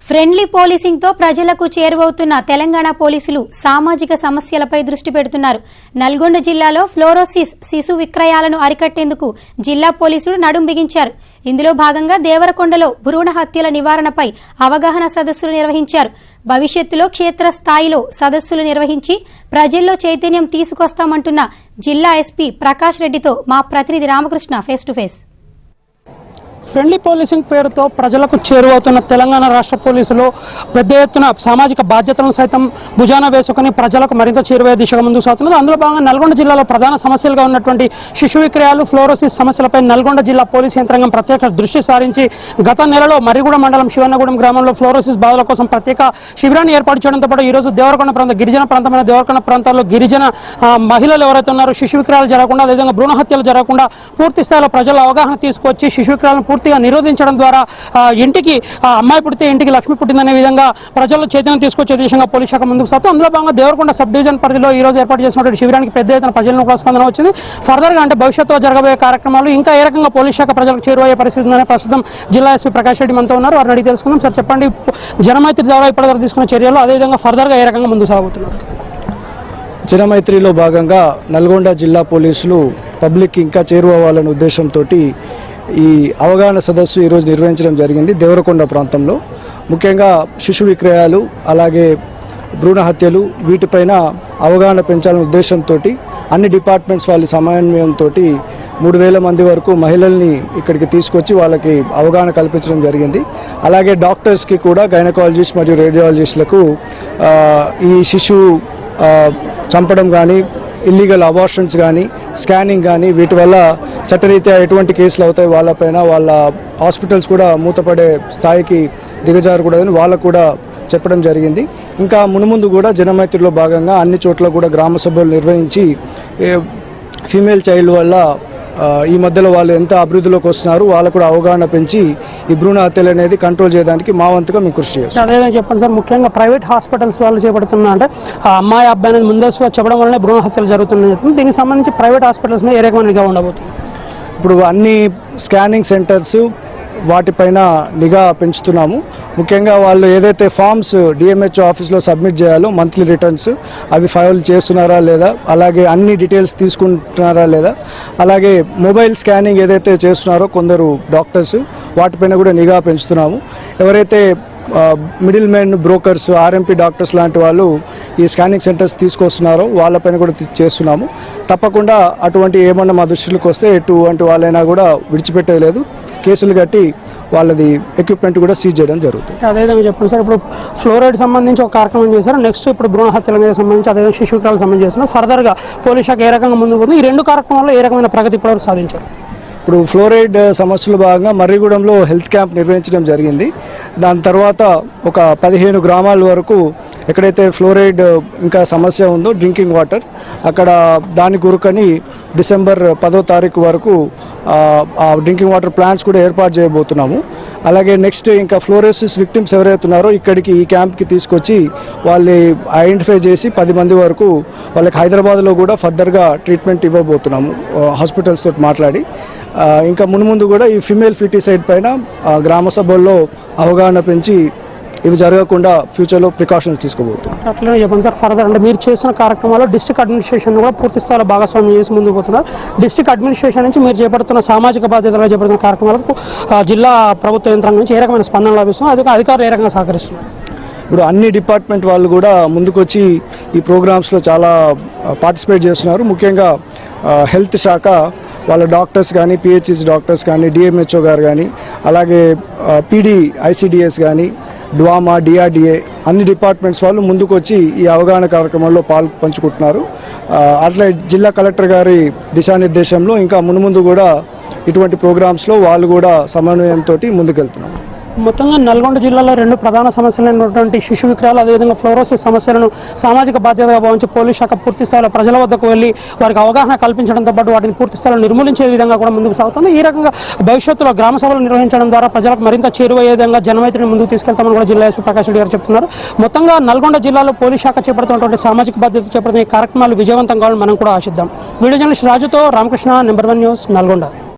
Friendly policing తో ప్రజలకు చేరువవుతున్న తెలంగాణ పోలీసులు సామాజిక సమస్యలపై దృష్టి పెడుతున్నారు. నల్గొండ జిల్లాలో ఫ్లోరోసిస్ శిశు విక్రయాలను అరికట్టేందుకు జిల్లా పోలీసులు నడుం బిగించారు. ఇందులో భాగంగా దేవరకొండలో భ్రూణ హత్యల నివారణపై అవగాహన సదస్సులు నిర్వహించారు. భవిష్యత్తులో క్షేత్రస్థాయిలో సదస్సులు నిర్వహించి ప్రజల్లో చైతన్యం తీసుకొస్తామంటున్న జిల్లా ఎస్పీ ప్రకాష్ రెడ్డితో మా ప్రతినిధి Ramakrishna face to face. Friendly policing పేరుతో ప్రజలకు చేరువవుతున్న తెలంగాణ రాష్ట్ర పోలీసులు పెద్ద ఎత్తున సామాజిక బాధ్యతలను సైతం భుజాన వేసుకుని ప్రజలకు మరింత చేరువయ్యే దిశగా ముందుకు సాగుతున్నారు. అందులో భాగంగా నల్గొండ జిల్లాలో ప్రధాన సమస్యలుగా ఉన్నటువంటి శిశు విక్రయాలు, ఫ్లోరోసిస్ సమస్యలపై నల్గొండ జిల్లా పోలీసు యంత్రాంగం ప్రత్యేక దృష్టి సారించి గత నెలలో మర్రిగూడ మండలం శివన్నగూడెం గ్రామంలో ఫ్లోరోసిస్ బాధల కోసం ప్రత్యేక శిబిరాన్ని ఏర్పాటు చేయడంతో పాటు ఈ రోజు దేవరకొండ ప్రాంతం గిరిజన ప్రాంతమైన దేవరకొండ ప్రాంతాల్లో గిరిజన మహిళలు ఎవరైతే ఉన్నారో శిశు విక్రయాలు జరగకుండా, అదేవిధంగా భ్రూణ హత్యలు జరగకుండా పూర్తి స్థాయిలో ప్రజల అవగాహన తీసుకొచ్చి శిశు విక్రయాలను పూర్తిగా నిరోధించడం ద్వారా ఇంటికి అమ్మాయి పుడితే ఇంటికి లక్ష్మి పుట్టిందనే విధంగా ప్రజల్లో చైతన్యం తీసుకొచ్చే దిశగా పోలీస్ శాఖ ముందుకు సాగుతూ అందులో భాగంగా దేవరకొండ సబ్ డివిజన్ పరిధిలో ఈ రోజు ఏర్పాటు చేసినటువంటి శిబిరానికి పెద్ద ఎత్తున ప్రజల నుంచి స్పందన వచ్చింది. ఫర్దర్ గా అంటే భవిష్యత్తులో జరగబోయే కార్యక్రమాలు ఇంకా ఏ రకంగా పోలీస్ శాఖ ప్రజలకు చేరువయ్యే పరిస్థితి ఉందని ప్రస్తుతం జిల్లా ఎస్పీ ప్రకాష్ రెడ్డి మనతో ఉన్నారు. వారిని అడిగి తెలుసుకుందాం. సార్ చెప్పండి, జనమైత్రి ద్వారా ఇప్పటివరకు తీసుకున్న చర్యలు, అదేవిధంగా ఫర్దర్ గా ఏ రకంగా ముందుకు సాగుతున్నారు? జనమైత్రిలో భాగంగా నల్గొండ జిల్లా పోలీసులు పబ్లిక్ ఇంకా చేరువవ్వాలనే ఉద్దేశంతో ఈ అవగాహన సదస్సు ఈరోజు నిర్వహించడం జరిగింది. దేవరకొండ ప్రాంతంలో ముఖ్యంగా శిశు విక్రయాలు, అలాగే భ్రూణ హత్యలు, వీటిపైన అవగాహన పెంచాలనే ఉద్దేశంతో అన్ని డిపార్ట్మెంట్స్ వాళ్ళ సమన్వయంతో 3000 మంది వరకు మహిళల్ని ఇక్కడికి తీసుకొచ్చి వాళ్ళకి అవగాహన కల్పించడం జరిగింది. అలాగే డాక్టర్స్కి కూడా గైనకాలజిస్ట్ మరియు రేడియాలజిస్టులకు ఈ శిశువు చంపడం కానీ, ఇల్లీగల్ అబార్షన్స్ కానీ, స్కానింగ్ కానీ, వీటి వల్ల చట్టరీత్యా ఎటువంటి కేసులు అవుతాయి వాళ్ళపైన, వాళ్ళ హాస్పిటల్స్ కూడా మూతపడే స్థాయికి దిగజారకూడదని వాళ్ళకు కూడా చెప్పడం జరిగింది. ఇంకా మునుముందు కూడా జనమైత్రిలో భాగంగా అన్ని చోట్ల కూడా గ్రామ సభలు నిర్వహించి ఫీమేల్ చైల్డ్ వల్ల ఈ మధ్యలో వాళ్ళు ఎంత అభివృద్ధిలోకి వస్తున్నారు వాళ్ళకు కూడా అవగాహన పెంచి ఈ భ్రూణ హత్యలు అనేది కంట్రోల్ చేయడానికి మా వంతుగా మేము కృషి చేస్తాం. అదేవిధంగా చెప్పండి సార్, ముఖ్యంగా ప్రైవేట్ హాస్పిటల్స్ వాళ్ళు చేపడుతున్నా అంటే అమ్మాయి అబ్బాయి అనేది ముందస్తుగా చెప్పడం వల్లనే భ్రూణ హత్యలు జరుగుతున్నాయి. దీనికి సంబంధించి ప్రైవేట్ హాస్పిటల్స్ మీద ఏ రకమైన నిఘా ఉండబోతుంది? ఇప్పుడు అన్ని స్కానింగ్ సెంటర్స్ వాటిపైన నిఘా పెంచుతున్నాము. ముఖ్యంగా వాళ్ళు ఏదైతే ఫామ్స్ డిఎంహెచ్ఓ ఆఫీస్లో సబ్మిట్ చేయాలో మంత్లీ రిటర్న్స్, అవి ఫైల్ చేస్తున్నారా లేదా, అలాగే అన్ని డీటెయిల్స్ తీసుకుంటున్నారా లేదా, అలాగే మొబైల్ స్కానింగ్ ఏదైతే చేస్తున్నారో కొందరు డాక్టర్స్, వాటిపైన కూడా నిఘా పెంచుతున్నాము. ఎవరైతే middle men brokers, RMP doctors లాంటి వాళ్ళు ఈ స్కానింగ్ సెంటర్స్ తీసుకొస్తున్నారో వాళ్ళపైన కూడా చేస్తున్నాము. తప్పకుండా అటువంటి ఏమన్నా మా దృష్టిలోకి వస్తే ఎటువంటి వాళ్ళైనా కూడా విడిచిపెట్టేది లేదు. కేసులు కట్టి వాళ్ళది ఎక్విప్మెంట్ కూడా సీజ్ చేయడం జరుగుతుంది. అదేవిధంగా చెప్పండి సార్, ఇప్పుడు ఫ్లోరైడ్ సంబంధించి ఒక కార్యక్రమం చేశారు, నెక్స్ట్ ఇప్పుడు భ్రూణ హత్యల మీద సంబంధించి, అదేవిధంగా శిశు విక్రయాలకు సంబంధించి చేస్తున్నారు. ఫర్దర్ గా పోలీస్ శాఖ ఏ రకంగా ముందుకు పోతుంది? ఈ రెండు కార్యక్రమాల్లో ఏ రకమైన ప్రగతి ఇప్పటివరకు సాధించారు? ఇప్పుడు ఫ్లోరైడ్ సమస్యలో భాగంగా మర్రిగూడెంలో హెల్త్ క్యాంప్ నిర్వహించడం జరిగింది. దాని తర్వాత ఒక 15 గ్రామాల వరకు ఎక్కడైతే ఫ్లోరైడ్ ఇంకా సమస్య ఉందో డ్రింకింగ్ వాటర్, అక్కడ దాని గురుకని డిసెంబర్ 10వ తారీఖు వరకు ఆ డ్రింకింగ్ వాటర్ ప్లాంట్స్ కూడా ఏర్పాటు చేయబోతున్నాము. అలాగే నెక్స్ట్ ఇంకా ఫ్లోరోసిస్ విక్టిమ్స్ ఎవరైతే ఉన్నారో ఇక్కడికి ఈ క్యాంప్కి తీసుకొచ్చి వాళ్ళని ఐడెంటిఫై చేసి 10 మంది వరకు వాళ్ళకి హైదరాబాద్లో కూడా ఫర్దర్గా ట్రీట్మెంట్ ఇవ్వబోతున్నాము హాస్పిటల్స్ తోటి మాట్లాడి. ఇంకా మున్ముందు కూడా ఈ ఫిమేల్ ఫిటిసైడ్ పైన గ్రామ సభల్లో అవగాహన పెంచి ఇవి జరగకుండా ఫ్యూచర్లో ప్రికాషన్స్ తీసుకోబోతున్నాం. అట్లనే చెప్పండి సార్, ఫర్దర్ అంటే మీరు చేసిన కార్యక్రమాల్లో డిస్ట్రిక్ట్ అడ్మినిస్ట్రేషన్ కూడా పూర్తి స్థాయిలో భాగస్వామ్యం చేసి ముందుకు పోతున్నారు. డిస్ట్రిక్ట్ అడ్మినిస్ట్రేషన్ నుంచి మీరు చేపడుతున్న సామాజిక బాధ్యతలు చేపడుతున్న కార్యక్రమాలకు జిల్లా ప్రభుత్వ యంత్రాంగం నుంచి ఏ రకమైన స్పందన లభిస్తుంది, అదే అధికారులు ఏ రకంగా సహకరిస్తున్నారు? ఇప్పుడు అన్ని డిపార్ట్మెంట్ వాళ్ళు కూడా ముందుకొచ్చి ఈ ప్రోగ్రామ్స్లో చాలా పార్టిసిపేట్ చేస్తున్నారు. ముఖ్యంగా హెల్త్ శాఖ వాళ్ళ డాక్టర్స్ కానీ, పిహెచ్సి డాక్టర్స్ కానీ, డిఎంహెచ్ఓ గారు కానీ, అలాగే పీడీ ఐసిడిఎస్ కానీ, డ్వామా, డిఆర్డిఏ అన్ని డిపార్ట్మెంట్స్ వాళ్ళు ముందుకు వచ్చి ఈ అవగాహన కార్యక్రమంలో పంచుకుంటున్నారు. అట్లా జిల్లా కలెక్టర్ గారి దిశానిర్దేశంలో ఇంకా మున్ముందు కూడా ఇటువంటి ప్రోగ్రామ్స్లో వాళ్ళు కూడా సమన్వయంతో ముందుకెళ్తున్నారు. మొత్తంగా నల్గొండ జిల్లాలో రెండు ప్రధాన సమస్యలైనటువంటి శిశు విక్రయాలు, అదేవిధంగా ఫ్లోరోసిస్ సమస్యలను సామాజిక బాధ్యతగా భావించి పోలీస్ శాఖ పూర్తి స్థాయిలో ప్రజల వద్దకు వెళ్లి వారికి అవగాహన కల్పించడంతో పాటు వాటిని పూర్తి స్థాయిలో నిర్మూలించే విధంగా కూడా ముందుకు సాగుతుంది. ఈ రకంగా భవిష్యత్తులో గ్రామ సభలు నిర్వహించడం ద్వారా ప్రజలకు మరింత చేరువయ్యే విధంగా జనమైత్రిని ముందుకు తీసుకెళ్తామని కూడా జిల్లా ఎస్పీ ప్రకాష్ రెడ్డి గారు చెప్తున్నారు. మొత్తంగా నల్గొండ జిల్లాలో పోలీస్ శాఖ చేపడుతున్నటువంటి సామాజిక బాధ్యత చేపడుతున్న ఈ కార్యక్రమాలు విజయవంతం కావాలని మనం కూడా ఆశిద్దాం. వీడియో జర్నలిస్ట్ రాజుతో రామకృష్ణ, నెంబర్ 1 న్యూస్, నల్గొండ.